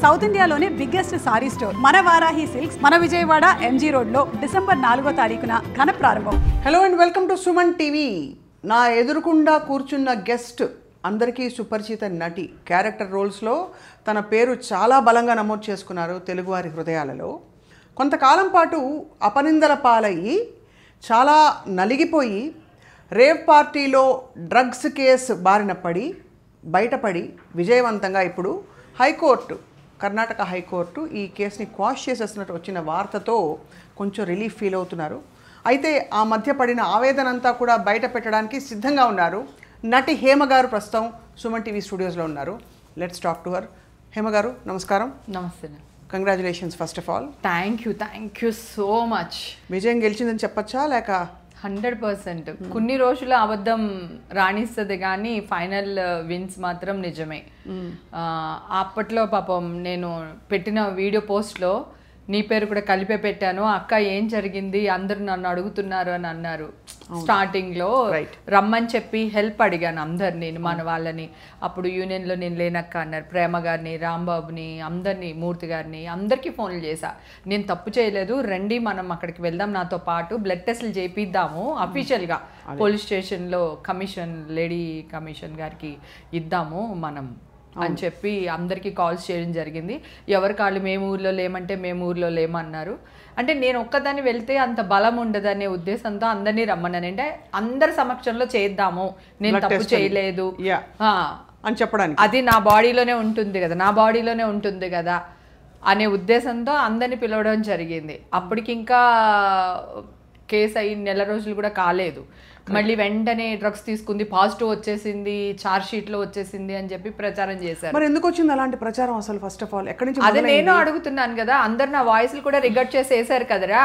South ఇండియాలోనే biggest sorry store మన Varahi silks మన విజయవాడ ఎంజీ రోడ్లో డిసెంబర్ 4వ తారీఖున ఘన ప్రారంభం. Hello and welcome to Suman TV. నా ఎదురుకుండా కూర్చున్న గెస్ట్ అందరికీ సుపరిచిత నటి. క్యారెక్టర్ రోల్స్లో తన పేరు చాలా బలంగా నమోదు చేసుకున్నారు తెలుగువారి హృదయాలలో. కొంతకాలం పాటు అపనిందల పాలయ్యి చాలా నలిగిపోయి రేవ్ పార్టీలో డ్రగ్స్ కేసు బారిన పడి బయటపడి విజయవంతంగా ఇప్పుడు హైకోర్టు, కర్ణాటక హైకోర్టు ఈ కేసుని క్వాష్ చేసేసినట్టు వచ్చిన వార్తతో కొంచెం రిలీఫ్ ఫీల్ అవుతున్నారు. అయితే ఆ మధ్య పడిన ఆవేదన అంతా కూడా బయట పెట్టడానికి సిద్ధంగా ఉన్నారు. నటి హేమ గారు ప్రస్తుతం సుమన్ టీవీ స్టూడియోస్లో ఉన్నారు. Let's talk to her. Hema గారు నమస్కారం. నమస్తే. Congratulations first of all. Thank you so much. విజయం గెలిచిందని చెప్పచ్చా లేక? 100%. కొన్ని రోజుల అబద్ధం రాణిస్తుంది కానీ ఫైనల్ విన్స్ మాత్రం నిజమే. అప్పట్లో పాపం నేను పెట్టిన వీడియో పోస్ట్లో నీ పేరు కూడా కలిపే పెట్టాను. అక్క ఏం జరిగింది, అందరూ నన్ను అడుగుతున్నారు అని అన్నారు. స్టార్టింగ్లో రమ్మని చెప్పి హెల్ప్ అడిగాను అందరు, నేను మన వాళ్ళని. అప్పుడు యూనియన్లో నేను లేనక్క అన్నారు. ప్రేమ గారిని, రాంబాబుని, అందరినీ, మూర్తి గారిని, అందరికీ ఫోన్లు చేశా. నేను తప్పు చేయలేదు, రండి మనం అక్కడికి వెళ్దాం, నాతో పాటు బ్లడ్ టెస్టులు చేపిద్దాము, అఫీషియల్గా పోలీస్ స్టేషన్లో కమిషన్, లేడీ కమిషన్ గారికి ఇద్దాము మనం అని చెప్పి అందరికీ కాల్స్ చేయడం జరిగింది. ఎవరి కాళ్ళు మేము ఊర్లో లేమంటే మేము ఊర్లో లేమన్నారు. అంటే నేను ఒక్కదాన్ని వెళ్తే అంత బలం ఉండదనే ఉద్దేశంతో అందరినీ రమ్మన్నాను. అంటే అందరి సమక్షంలో చేద్దాము, నేను తప్పు చేయలేదు అని చెప్పడానికి, అది నా బాడీలోనే ఉంటుంది కదా అనే ఉద్దేశంతో అందరినీ పిలవడం జరిగింది. అప్పటికి ఇంకా కేసు అయ్యి నెల రోజులు కూడా కాలేదు. మళ్ళీ వెంటనే డ్రగ్స్ తీసుకుంది, పాజిటివ్ వచ్చేసింది, చార్జ్ షీట్ లో వచ్చేసింది అని చెప్పి ప్రచారం చేశారు. మరి ఎందుకు వచ్చింది అలాంటి ప్రచారం అసలు? ఫస్ట్ ఆఫ్ ఆల్ ఎక్కడి నుంచి? అదే నేను అడుగుతున్నాను కదా. అందరు నా వాయిస్లు కూడా రికార్డ్ చేసి వేసారు కదరా.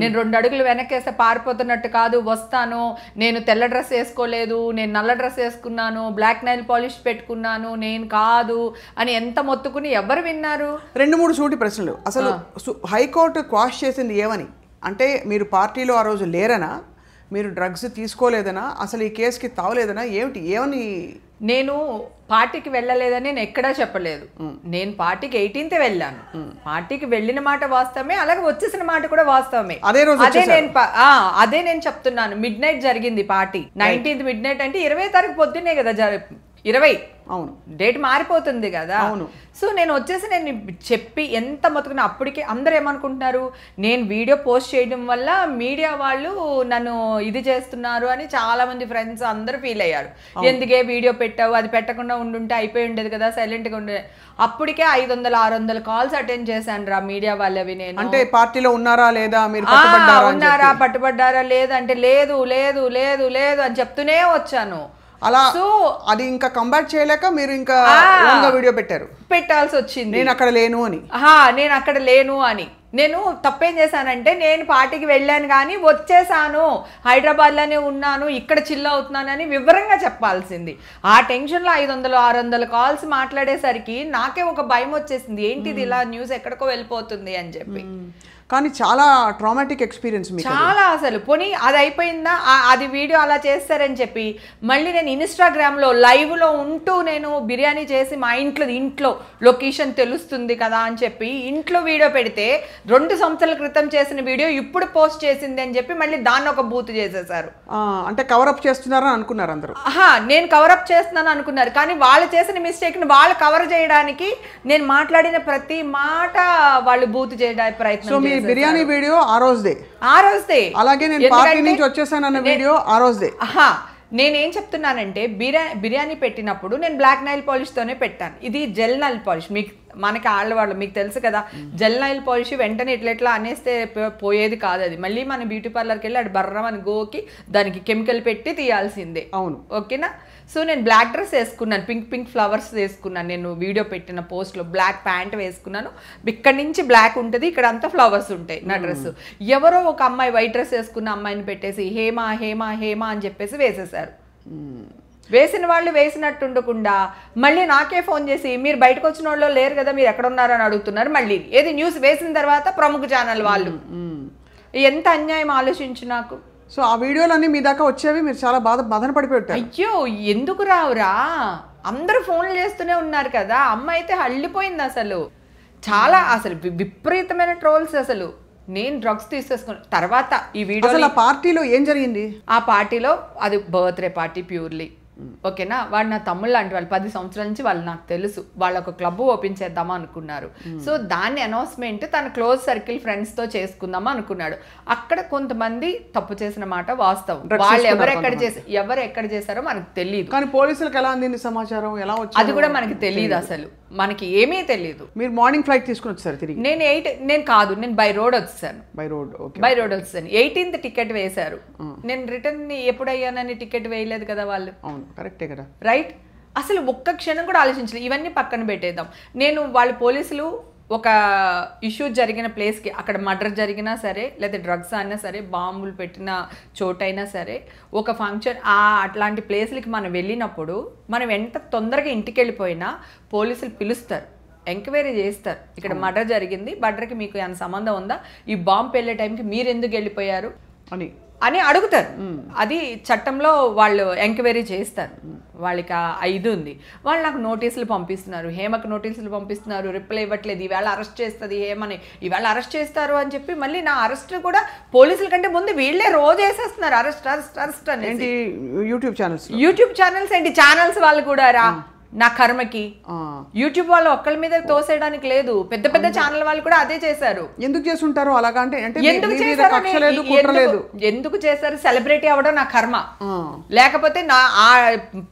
నేను 2 అడుగులు వెనక్కేస్తే పారిపోతున్నట్టు కాదు, వస్తాను, నేను తెల్ల డ్రెస్ వేసుకోలేదు, నేను నల్ల డ్రెస్ వేసుకున్నాను, బ్లాక్ నైల్ పాలిష్ పెట్టుకున్నాను, నేను కాదు అని ఎంత మొత్తుకుని ఎవరు విన్నారు? 2-3 సూటి ప్రశ్నలు. అసలు హైకోర్టు క్వాష్ చేసింది ఏమని? అంటే మీరు పార్టీలో ఆ రోజు లేరనా, మీరు డ్రగ్స్ తీసుకోలేదనా, అసలు ఈ కేసుకి తావలేదనా, ఏమని? నేను పార్టీకి వెళ్ళలేదని నేను ఎక్కడా చెప్పలేదు. నేను పార్టీకి 18th వెళ్ళాను. పార్టీకి వెళ్ళిన మాట వాస్తవమే, అలాగే వచ్చేసిన మాట కూడా వాస్తవమే. అదే నేను చెప్తున్నాను. మిడ్ నైట్ జరిగింది పార్టీ. 19th మిడ్ నైట్ అంటే 20 తారీఖు పొద్దున్నే కదా 20. అవును, డేట్ మారిపోతుంది కదా. సో నేను వచ్చేసి నేను చెప్పి ఎంత మొత్తుకున్నా, అప్పటికే అందరు ఏమనుకుంటున్నారు, నేను వీడియో పోస్ట్ చేయడం వల్ల మీడియా వాళ్ళు నన్ను ఇది చేస్తున్నారు అని చాలా మంది ఫ్రెండ్స్ అందరూ ఫీల్ అయ్యారు. ఎందుకే వీడియో పెట్టావు, అది పెట్టకుండా ఉండుంటే అయిపోయి ఉండేది కదా, సైలెంట్గా ఉండే. అప్పటికే 500-600 కాల్స్ అటెండ్ చేశాను రా మీడియా వాళ్ళవి. నేను అంటే పార్టీలో ఉన్నారా లేదా, పట్టుబడ్డారా లేదా అంటే లేదు లేదు లేదు లేదు అని చెప్తూనే వచ్చాను. అలా అది ఇంకా కంబ్యాక్ చేయలేక మీరు ఇంకా వీడియో పెట్టాల్సి వచ్చింది. నేను అక్కడ లేను అని. నేను తప్పేం చేశానంటే, నేను పార్టీకి వెళ్ళాను కానీ వచ్చేసాను, హైదరాబాద్లోనే ఉన్నాను, ఇక్కడ చిల్ అవుతున్నానని వివరంగా చెప్పాల్సింది. ఆ టెన్షన్లో 500-600 కాల్స్ మాట్లాడేసరికి నాకే ఒక భయం వచ్చేసింది, ఏంటిది ఇలా న్యూస్ ఎక్కడికో వెళ్ళిపోతుంది అని చెప్పి. కానీ చాలా ట్రామాటిక్ ఎక్స్పీరియన్స్ చాలా. అసలు పోనీ అది అయిపోయిందా, అది వీడియో అలా చేస్తారని చెప్పి మళ్ళీ నేను ఇన్స్టాగ్రామ్లో లైవ్లో ఉంటూ నేను బిర్యానీ చేసి మా ఇంట్లో లొకేషన్ తెలుస్తుంది కదా అని చెప్పి ఇంట్లో వీడియో పెడితే 2 సంవత్సరాల క్రితం చేసిన వీడియో ఇప్పుడు పోస్ట్ చేసింది అని చెప్పి మళ్ళీ దాన్ని ఒక బూత్ చేసేసారు. అంటే కవరప్ చేస్తున్నారని అనుకున్నారు అందరూ. నేను కవరప్ చేస్తున్నాను అనుకున్నారు, కానీ వాళ్ళు చేసిన మిస్టేక్ని వాళ్ళు కవర్ చేయడానికి నేను మాట్లాడిన ప్రతి మాట వాళ్ళు బూత్ చేయడానికి ప్రయత్నం. బిర్యానీ వీడియో ఆ రోజుదే, అలాగే నేను పార్టీ నుంచి వచ్చేసానన్న వీడియో ఆ రోజుదే. నేనేం చెప్తున్నానంటే, బిర్యానీ పెట్టినప్పుడు నేను బ్లాక్ నైల్ పాలిష్తోనే పెట్టాను. ఇది జెల్ నైల్ పాలిష్. మనకి ఆడవాళ్ళు మీకు తెలుసు కదా, జెల్ నైల్ పాలిష్ వెంటనే ఇట్లా అనేస్తే పోయేది కాదు. అది మళ్ళీ మన బ్యూటీ పార్లర్కి వెళ్ళి అటు బర్రమని గోకి దానికి కెమికల్ పెట్టి తీయాల్సిందే. అవును, ఓకేనా. సో నేను బ్లాక్ డ్రెస్ వేసుకున్నాను, పింక్ ఫ్లవర్స్ వేసుకున్నాను. నేను వీడియో పెట్టిన పోస్ట్లో బ్లాక్ ప్యాంట్ వేసుకున్నాను. ఇక్కడ నుంచి బ్లాక్ ఉంటుంది, ఇక్కడ అంతా ఫ్లవర్స్ ఉంటాయి నా డ్రెస్. ఎవరో ఒక అమ్మాయి వైట్ డ్రెస్ వేసుకున్న అమ్మాయిని పెట్టేసి హేమ హేమ హేమ అని చెప్పేసి వేసేసారు. వేసిన వాళ్ళు వేసినట్టు ఉండకుండా మళ్ళీ నాకే ఫోన్ చేసి మీరు బయటకు వచ్చిన వాళ్ళు లేరు కదా, మీరు ఎక్కడ ఉన్నారని అడుగుతున్నారు. మళ్ళీ ఏది న్యూస్ వేసిన తర్వాత ప్రముఖ ఛానల్ వాళ్ళు. ఎంత అన్యాయం ఆలోచించు నాకు. సో ఆ వీడియోలన్నీ మీ దాకా వచ్చేవి, మీరు చాలా బాధన పడిపోయారు. అయ్యో ఎందుకు రావురా, అందరూ ఫోన్లు చేస్తూనే ఉన్నారు కదా. అమ్మ అయితే హళ్ళిపోయింది అసలు. చాలా అసలు విపరీతమైన ట్రోల్స్. అసలు నేను డ్రగ్స్ తీసేసుకున్న తర్వాత ఈ వీడియో, అసలు ఆ పార్టీలో ఏం జరిగింది? ఆ పార్టీలో అది బర్త్డే పార్టీ ప్యూర్లీ, ఓకేనా. వాడు నా తమ్ముళ్ళు లాంటి వాళ్ళు, 10 సంవత్సరాల నుంచి వాళ్ళు నాకు తెలుసు. వాళ్ళు ఒక క్లబ్ ఓపెన్ చేద్దామా అనుకున్నారు. సో దాన్ని అనౌన్స్మెంట్ తన క్లోజ్ సర్కిల్ ఫ్రెండ్స్ తో చేసుకుందామా అనుకున్నాడు. అక్కడ కొంతమంది తప్పు చేసిన మాట వాస్తవం. వాళ్ళు ఎవరు ఎక్కడ చేశారో మనకు తెలియదు. కానీ పోలీసులకు ఎలా అందింది సమాచారం? ఎలా వచ్చింది అది కూడా మనకి తెలియదు. అసలు మనకి ఏమీ తెలియదు. మీరు మార్నింగ్ ఫ్లైట్ తీసుకుని వచ్చారు తిరిగి? నేను బై రోడ్ వచ్చాను. బై రోడ్ వచ్చాను. 18th టికెట్ వేశారు. నేను రిటర్న్ ఎప్పుడు అయ్యానని టికెట్ వేయలేదు కదా వాళ్ళు. కరెక్టే కదా, రైట్. అసలు ఒక్క క్షణం కూడా ఆలోచించలేదు. ఇవన్నీ పక్కన పెట్టేద్దాం. నేను వాళ్ళ పోలీసులు ఒక ఇష్యూ జరిగిన ప్లేస్కి, అక్కడ మర్డర్ జరిగినా సరే, లేదా డ్రగ్స్ అయినా సరే, బాంబులు పెట్టిన చోటైనా సరే, ఒక ఫంక్షన్ అట్లాంటి ప్లేస్లకి మనం వెళ్ళినప్పుడు మనం ఎంత తొందరగా ఇంటికి వెళ్ళిపోయినా పోలీసులు పిలుస్తారు, ఎంక్వైరీ చేస్తారు. ఇక్కడ మర్డర్ జరిగింది, మర్డర్కి మీకు ఏమైనా సంబంధం ఉందా, ఈ బాంబు వెళ్ళే టైంకి మీరు ఎందుకు వెళ్ళిపోయారు అని అడుగుతారు. అది చట్టంలో వాళ్ళు ఎంక్వైరీ చేస్తారు. వాళ్ళకి ఇది ఉంది. వాళ్ళు నాకు నోటీసులు పంపిస్తున్నారు, హేమకు నోటీసులు పంపిస్తున్నారు, రిప్లై ఇవ్వట్లేదు. ఈవేళ అరెస్ట్ చేస్తుంది హేమని, ఈవేళ అరెస్ట్ చేస్తారు అని చెప్పి మళ్ళీ నా అరెస్ట్ కూడా పోలీసుల కంటే ముందు వీళ్ళే రోజు వేసేస్తున్నారు అరెస్ట్ అని. యూట్యూబ్ ఛానల్స్ ఏంటి, ఛానల్స్ వాళ్ళు కూడా రా నా కర్మకి. యూట్యూబ్ వాళ్ళు ఒక్కళ్ళ మీద తోసేయడానికి లేదు, పెద్ద పెద్ద ఛానల్ వాళ్ళు కూడా అదే చేశారు. ఎందుకు చేస్తుంటారు అలాగా? అంటే ఎందుకు చేశారు? సెలబ్రిటీ అవ్వడం నా కర్మ. లేకపోతే నా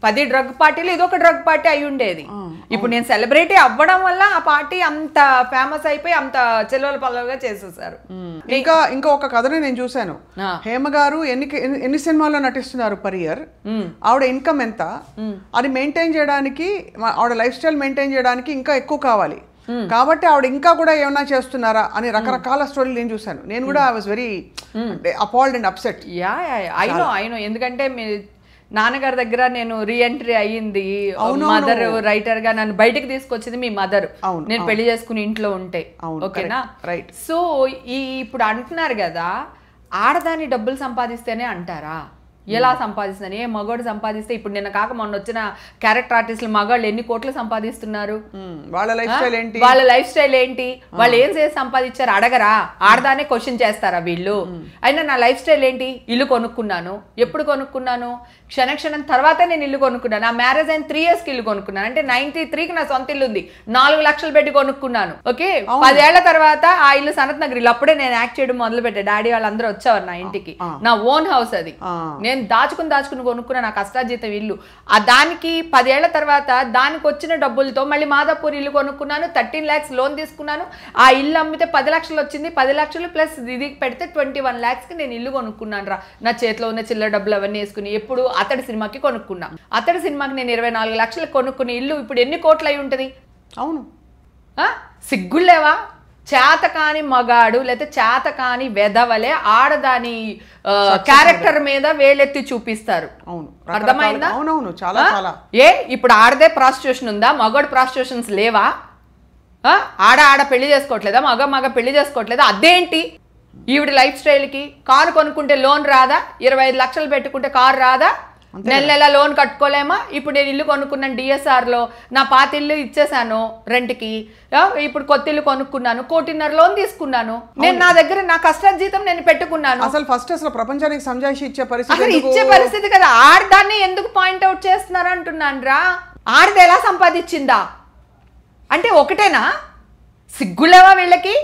10 డ్రగ్ పార్టీలు ఇదొక డ్రగ్ పార్టీ అయి ఉండేది. ఇప్పుడు నేను సెలబ్రిటీ అవ్వడం వల్ల ఆ పార్టీ అంత ఫేమస్ అయిపోయి అంత చెల్లెల పల్లెలుగా చేసేసారు. ఇంకా ఒక కథని నేను చూశాను. హేమ గారు ఎన్ని సినిమాల్లో నటిస్తున్నారు పర్ ఇయర్, ఆవిడ ఇన్కమ్ ఎంత, అది మెయింటైన్ చేయడానికి, ఆవిడ లైఫ్ స్టైల్ మెయింటైన్ చేయడానికి ఇంకా ఎక్కువ కావాలి. కాబట్టి ఆవిడ ఇంకా కూడా ఏమన్నా చేస్తున్నారా అని రకరకాల స్టోరీలు నేను చూశాను. నేను కూడా I was very appalled and upset. I know ఎందుకంటే నాన్నగారి దగ్గర నేను రీఎంట్రీ అయ్యింది. మదర్ రైటర్ గా నన్ను బయటకు తీసుకొచ్చింది మీ మదర్. నేను పెళ్లి చేసుకుని ఇంట్లో ఉంటే, ఓకేనా. సో ఇప్పుడు అంటున్నారు కదా, ఆడదాని డబ్బులు సంపాదిస్తేనే అంటారా? ఎలా సంపాదిస్తున్నారు? ఏ మగవాడు సంపాదిస్తే, ఇప్పుడు నిన్న కాక మొన్న వచ్చిన క్యారెక్టర్ ఆర్టిస్టులు మగవాళ్ళు ఎన్ని కోట్లు సంపాదిస్తున్నారు? వాళ్ళ లైఫ్ స్టైల్ ఏంటి, వాళ్ళు ఏం చేసి సంపాదించారు అడగరా? ఆడదానే క్వశ్చన్ చేస్తారా వీళ్ళు? అయినా నా లైఫ్ స్టైల్ ఏంటి? ఇల్లు కొనుక్కున్నాను. ఎప్పుడు కొనుక్కున్నాను? క్షణక్షణం తర్వాత నేను ఇల్లు కొనుక్కున్నాను. నా మ్యారేజ్ అయిన 3 yearsకి ఇల్లు కొనుక్కున్నాను. అంటే 93కి నా సొంత ఇల్లు ఉంది, 4 లక్షలు పెట్టి కొనుక్కున్నాను. ఓకే, 10 ఏళ్ల తర్వాత ఆ ఇల్లు సనత్ నగర్ ఇల్లు. అప్పుడే నేను యాక్ట్ చేయడం మొదలు పెట్టా. డాడీ వాళ్ళందరూ వచ్చేవారు నా ఇంటికి. నా ఓన్ హౌస్ అది. నేను దాచుకుని కొనుక్కున్న నా కష్టార్జితం ఇల్లు. దానికి 10 ఏళ్ల తర్వాత దానికి వచ్చిన డబ్బులతో మళ్ళీ మాదాపూర్ ఇల్లు కొనుక్కున్నాను. 13 lakhs లోన్ తీసుకున్నాను. ఆ ఇల్లు అమ్మితే 10 లక్షలు వచ్చింది. 10 లక్షలు ప్లస్ ఇది పెడితే 21 lakhsకి నేను ఇల్లు కొనుక్కున్నాను రా. నా చేతిలో ఉన్న చిల్లర డబ్బులు అవన్నీ వేసుకుని. ఎప్పుడు అతడి సినిమాకి కొనుక్కున్నా. అతడి సినిమాకి నేను 24 లక్షలు కొనుక్కుని ఇల్లు ఇప్పుడు ఎన్ని కోట్లు అయి ఉంటది? అవును, సిగ్గులేవా? చేతకాని మగాడు లేకపోతే చేతకాని వెధవలే ఆడదాని క్యారెక్టర్ మీద వేలెత్తి చూపిస్తారు. అర్థమైందా? ఇప్పుడు ఆడదే ప్రాస్టిట్యూషన్ ఉందా? మగాడు ప్రాస్టిట్యూషన్స్ లేవా? ఆడ పెళ్లి చేసుకోవట్లేదా? మగ పెళ్లి చేసుకోవట్లేదా? అదేంటి? ఈవిడ లైఫ్ స్టైల్కి కారు కొనుక్కుంటే లోన్ రాదా? 25 లక్షలు పెట్టుకుంటే కారు రాదా? నెల లోన్ కట్టుకోలేమా? ఇప్పుడు నేను ఇల్లు కొనుక్కున్నాను డిఎస్ఆర్లో, నా పాత ఇల్లు ఇచ్చేసాను రెంట్కి, ఇప్పుడు కొత్త ఇల్లు కొనుక్కున్నాను, 1.5 లోన్ తీసుకున్నాను. నేను నా దగ్గర నా కష్టార్జితం నేను పెట్టుకున్నాను. అసలు ప్రపంచానికి సంజాయిషి ఇచ్చే పరిస్థితి కదా. ఆడదాన్ని ఎందుకు పాయింట్అవుట్ చేస్తున్నారు అంటున్నాను రా. ఆడది ఎలా సంపాదించిందా అంటే ఒకటేనా? సిగ్గులేవా వీళ్ళకి?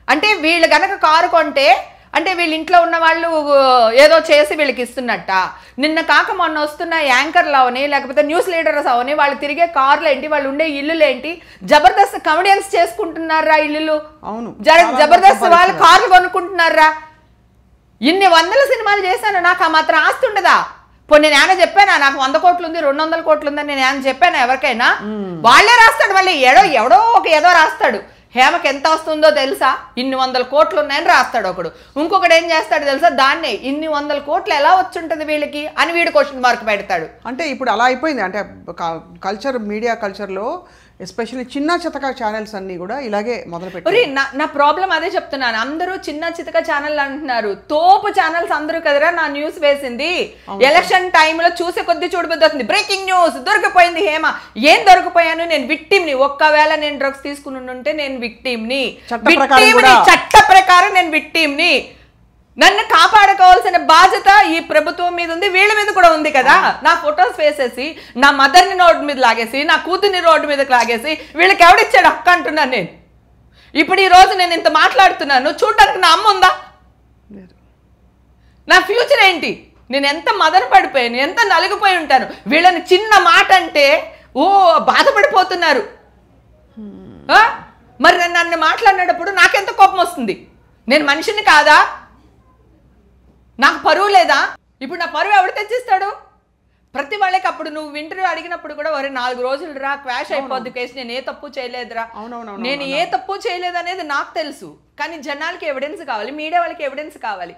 అంటే వీళ్ళు గనక కారు కొంటే అంటే వీళ్ళ ఇంట్లో ఉన్న వాళ్ళు ఏదో చేసి వీళ్ళకి ఇస్తున్నట్ట. నిన్న కాక మొన్న వస్తున్న యాంకర్లు అవని లేకపోతే న్యూస్ లీడర్స్ అవని వాళ్ళు తిరిగే కార్లు ఏంటి, వాళ్ళు ఉండే ఇల్లులు ఏంటి, జబర్దస్త్ కమెడియన్స్ చేసుకుంటున్నారా ఇల్లులు? అవును, జబర్దస్త్ వాళ్ళు కార్లు కొనుక్కుంటున్నారా? ఇన్ని 100 సినిమాలు చేశాను, నాకు ఆ మాత్రం ఆస్తి ఉండదా? పోనీ నేను ఏమైనా చెప్పానా నాకు 100 కోట్లు ఉంది 200 కోట్లు ఉందని నేను ఏమైనా చెప్పానా ఎవరికైనా? వాళ్ళే రాస్తాడు మళ్ళీ, ఎవడో ఏదో రాస్తాడు. హేమకి ఎంత వస్తుందో తెలుసా? ఇన్ని 100 కోట్లు ఉన్నాయని రాస్తాడు ఒకడు. ఇంకొకడు ఏం చేస్తాడు తెలుసా? దాన్నే ఇన్ని 100 కోట్లు ఎలా వచ్చుంటది వీళ్ళకి అని వీడు క్వశ్చన్ మార్క్ పెడతాడు. అంటే ఇప్పుడు అలా అయిపోయింది. అంటే కల్చర్, మీడియా కల్చర్లో ఎస్పెషల్లీ చిన్న చితక ఛానల్స్ అన్నీ కూడా ఇలాగే మొదలుపెట్టారు. ఒరే నా ప్రాబ్లం అదే చెప్తున్నాను. అందరూ చిన్న చితక ఛానల్ అంటున్నారు, తోపు ఛానల్స్ అందరూ కదరా నా న్యూస్ వేసింది. ఎలక్షన్ టైంలో చూసే కొద్ది చూడబుద్ధి అవుతుంది. బ్రేకింగ్ న్యూస్, దొరికిపోయింది హేమ. ఏం దొరికిపోయాను? నేను విక్టిమ్ని. ఒక్కవేళ నేను డ్రగ్స్ తీసుకుని ఉంటే నేను విక్టిమ్ని. చట్ట ప్రకారం నేను విక్టిమ్ని. నన్ను కాపాడుకోవాల్సిన బాధ్యత ఈ ప్రభుత్వం మీద ఉంది, వీళ్ళ మీద కూడా ఉంది కదా. నా ఫొటోస్ వేసేసి నా మదర్ని రోడ్డు మీద లాగేసి నా కూతుర్ని రోడ్డు మీదకి లాగేసి వీళ్ళకి ఎవడిచ్చాడు హక్కు అంటున్నాను నేను. ఇప్పుడు ఈ రోజు నేను ఇంత మాట్లాడుతున్నాను, చూడడానికి నా అమ్మ ఉందా? నా ఫ్యూచర్ ఏంటి? నేను ఎంత మదన పడిపోయాను, ఎంత నలిగిపోయి ఉంటాను. వీళ్ళని చిన్న మాట అంటే బాధపడిపోతున్నారు. మరి నన్ను మాట్లాడినప్పుడు నాకెంత కోపం వస్తుంది? నేను మనిషిని కాదా? నాకు పరువు లేదా? ఇప్పుడు నా పరువు ఎవడు తెచ్చిస్తాడు? ప్రతి వాళ్ళకి అప్పుడు నువ్వు ఇంటర్వ్యూ అడిగినప్పుడు కూడా 4 రోజులు రా క్వాష్ అయిపోద్ది కేసు, నేను ఏ తప్పు చేయలేదురా, నేను ఏ తప్పు చేయలేదు అనేది నాకు తెలుసు. కానీ జనాలకి ఎవిడెన్స్ కావాలి, మీడియా వాళ్ళకి ఎవిడెన్స్ కావాలి.